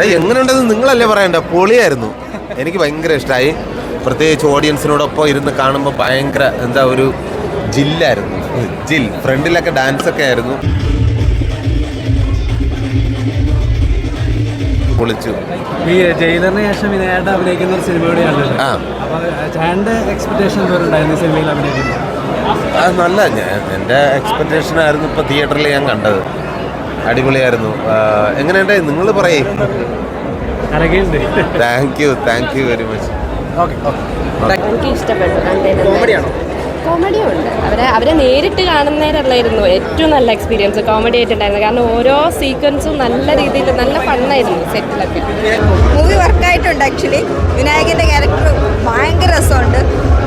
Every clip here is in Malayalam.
എങ്ങനെയുണ്ടെന്ന് നിങ്ങളല്ലേ പറയണ്ട, പൊളിയായിരുന്നു. എനിക്ക് ഭയങ്കര ഇഷ്ടമായി. പ്രത്യേകിച്ച് ഓഡിയൻസിനോടൊപ്പം ഇരുന്ന് കാണുമ്പോൾ ഭയങ്കര എന്താ ഒരു ജില്ലായിരുന്നു. ഫ്രണ്ടിലൊക്കെ ഡാൻസൊക്കെ ആയിരുന്നു. പൊളിച്ചു. ഈ ജയിലറിന് ശേഷം വിനായകൻ അഭിനയിക്കുന്ന ഒരു സിനിമയോടെയാണ്. എക്സ്പെക്ടേഷൻ ഉണ്ടായിരുന്നു ഈ സിനിമയിൽ അഭിനയിക്കുന്നത്. അത് നല്ല എൻ്റെ എക്സ്പെക്ടേഷനായിരുന്നു ഇപ്പോൾ തിയേറ്ററിൽ ഞാൻ കണ്ടത്. അടിപൊളിയായിരുന്നു. എങ്ങനെയുണ്ട് നിങ്ങൾ പറയേ? Thank you very much. എനിക്ക് ഇഷ്ടപ്പെട്ടു. കോമഡിയും ഉണ്ട്. അവരെ നേരിട്ട് കാണുന്നതിനല്ലായിരുന്നു ഏറ്റവും നല്ല എക്സ്പീരിയൻസ്. കോമഡി ആയിട്ടുണ്ടായിരുന്നു. കാരണം ഓരോ സീക്വൻസും നല്ല രീതിയിൽ നല്ല ഫണ്ണായിരുന്നു സെറ്റിലൊക്കെ. മൂവി വർക്കായിട്ടുണ്ട്. ആക്ച്വലി വിനായകൻ്റെ ക്യാരക്ടർ ഭയങ്കര രസമുണ്ട്.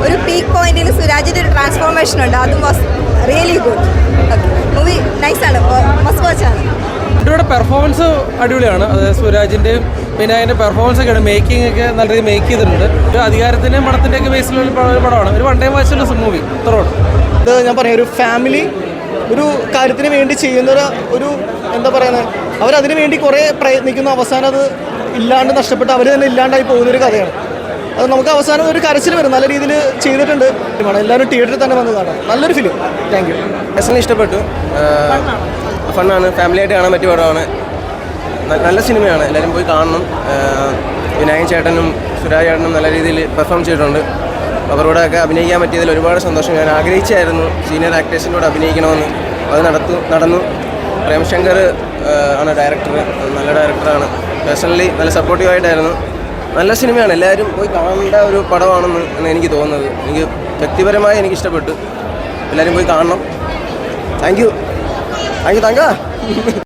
ഒരു പീക്ക് പോയിന്റിൽ സുരാജിൻ്റെ ഒരു ട്രാൻസ്ഫോർമേഷൻ ഉണ്ട്. അതും വാസ് റിയലി ഗുഡ്. മൂവി നൈസാണ്, മസ്റ്റ് വാച്ചാണ്. ഇവിടെ പെർഫോമൻസ് അടിപൊളിയാണ്. അത് സുരാജിൻ്റെയും വിനായകൻ്റെ പെർഫോമൻസ് ഒക്കെയാണ്. മേക്കിംഗ് ഒക്കെ നല്ല രീതിയിൽ മേക്ക് ചെയ്തിട്ടുണ്ട്. ഒരു അധികാരത്തിൻ്റെയും പണത്തിൻ്റെയൊക്കെ ബേസിലുള്ള ഒരു പടമാണ്. ഒരു വൺ ടൈം വാച്ചുള്ള മൂവി ഇത്രയാണ്. ഇത് ഞാൻ പറയാം, ഒരു ഫാമിലി ഒരു കാര്യത്തിന് വേണ്ടി ചെയ്യുന്ന ഒരു എന്താ പറയുന്നത്, അവരതിനു വേണ്ടി കുറേ പ്രയത്നിക്കുന്നു. അവസാനം അത് ഇല്ലാണ്ട് നഷ്ടപ്പെട്ട് അവർ തന്നെ ഇല്ലാണ്ടായി പോകുന്നൊരു കഥയാണ്. അത് നമുക്ക് അവസാനം ഒരു കരച്ചിൽ വരും. നല്ല രീതിയിൽ ചെയ്തിട്ടുണ്ട്. എല്ലാവരും തിയേറ്ററിൽ തന്നെ വന്ന് കാണാം. നല്ലൊരു ഫിലിം. Thank you. പേഴ്സണലി ഇഷ്ടപ്പെട്ടു. ഫണ്ണാണ്, ഫാമിലിയായിട്ട് കാണാൻ പറ്റിയ പടമാണ്. നല്ല സിനിമയാണ്, എല്ലാവരും പോയി കാണണം. വിനായകൻ ചേട്ടനും സുരാജ് ചേട്ടനും നല്ല രീതിയിൽ പെർഫോം ചെയ്തിട്ടുണ്ട്. അവരോടൊക്കെ അഭിനയിക്കാൻ പറ്റിയതിൽ ഒരുപാട് സന്തോഷം. ഞാൻ ആഗ്രഹിച്ചായിരുന്നു സീനിയർ ആക്ടേഴ്സിൻ്റെ കൂടെ അഭിനയിക്കണമെന്ന്. അത് നടന്നു. പ്രേംശങ്കർ ആണ് ഡയറക്ടർ. നല്ല ഡയറക്ടറാണ്. പേഴ്സണലി നല്ല സപ്പോർട്ടീവായിട്ടായിരുന്നു. നല്ല സിനിമയാണ്, എല്ലാവരും പോയി കാണേണ്ട ഒരു പടമാണെന്ന് എനിക്ക് തോന്നുന്നത്. എനിക്ക് വ്യക്തിപരമായി എനിക്ക് ഇഷ്ടപ്പെട്ടു. എല്ലാവരും പോയി കാണണം. Thank you.